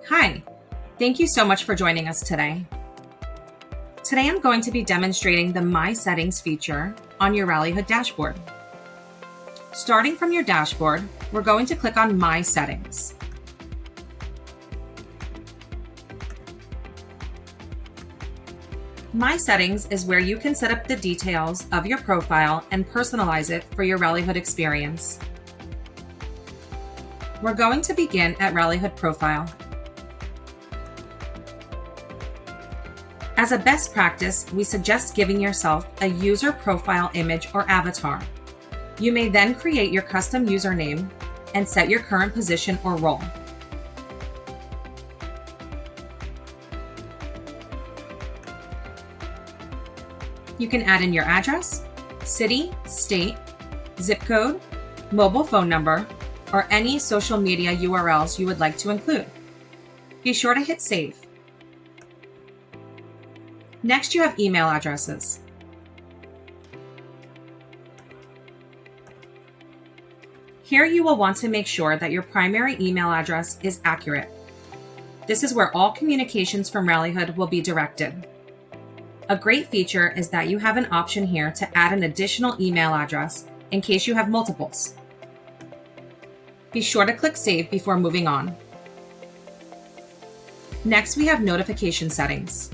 Hi, thank you so much for joining us today. Today I'm going to be demonstrating the My Settings feature on your Rallyhood dashboard. Starting from your dashboard, we're going to click on My Settings. My Settings is where you can set up the details of your profile and personalize it for your Rallyhood experience. We're going to begin at Rallyhood Profile. As a best practice, we suggest giving yourself a user profile image or avatar. You may then create your custom username and set your current position or role. You can add in your address, city, state, zip code, mobile phone number, or any social media URLs you would like to include. Be sure to hit save. Next, you have email addresses. Here you will want to make sure that your primary email address is accurate. This is where all communications from Rallyhood will be directed. A great feature is that you have an option here to add an additional email address in case you have multiples. Be sure to click Save before moving on. Next, we have notification settings.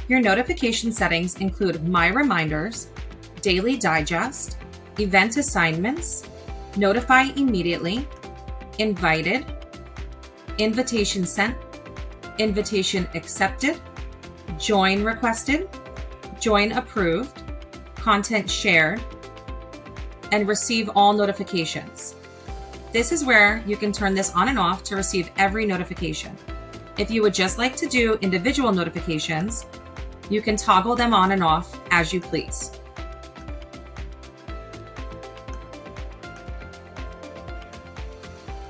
Your notification settings include My Reminders, Daily Digest, Event Assignments, Notify Immediately, Invited, Invitation Sent, Invitation Accepted, Join Requested, Join Approved, Content Shared, and Receive All Notifications. This is where you can turn this on and off to receive every notification. If you would just like to do individual notifications, you can toggle them on and off as you please.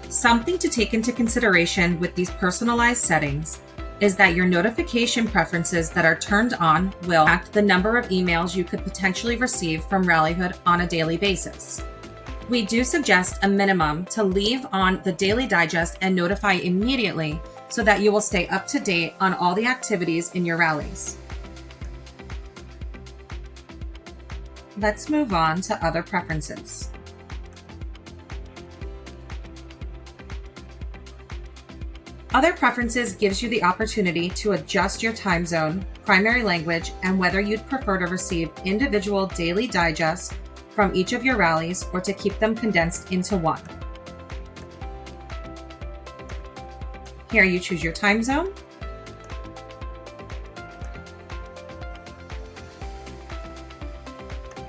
Something to take into consideration with these personalized settings is that your notification preferences that are turned on will impact the number of emails you could potentially receive from Rallyhood on a daily basis. We do suggest a minimum to leave on the Daily Digest and Notify Immediately so that you will stay up to date on all the activities in your rallies. Let's move on to other preferences. Other preferences gives you the opportunity to adjust your time zone, primary language, and whether you'd prefer to receive individual daily digests from each of your rallies or to keep them condensed into one. Here you choose your time zone,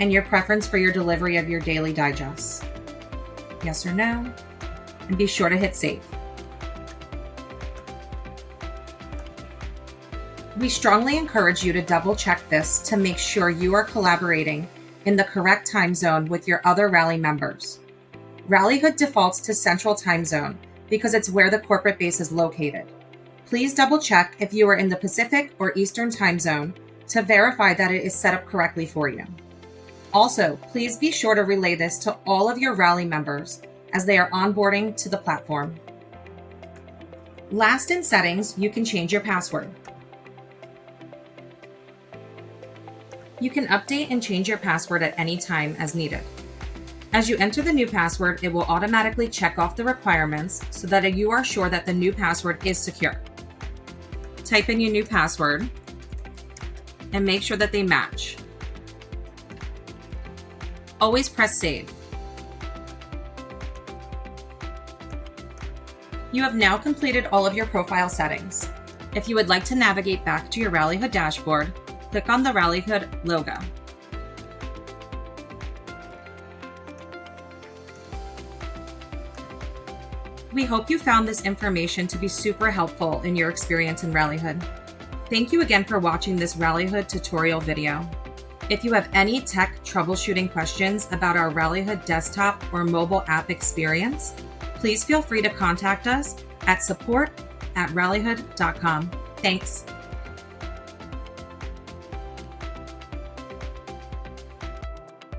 and your preference for your delivery of your daily digests. Yes or no, and be sure to hit save. We strongly encourage you to double check this to make sure you are collaborating in the correct time zone with your other rally members. Rallyhood defaults to Central Time Zone because it's where the corporate base is located. Please double check if you are in the Pacific or Eastern Time Zone to verify that it is set up correctly for you. Also, please be sure to relay this to all of your rally members as they are onboarding to the platform. Last, in settings, you can change your password. You can update and change your password at any time as needed. As you enter the new password, it will automatically check off the requirements so that you are sure that the new password is secure. Type in your new password and make sure that they match. Always press save. You have now completed all of your profile settings. If you would like to navigate back to your Rallyhood dashboard, click on the Rallyhood logo. We hope you found this information to be super helpful in your experience in Rallyhood. Thank you again for watching this Rallyhood tutorial video. If you have any tech troubleshooting questions about our Rallyhood desktop or mobile app experience, please feel free to contact us at support@rallyhood.com. Thanks.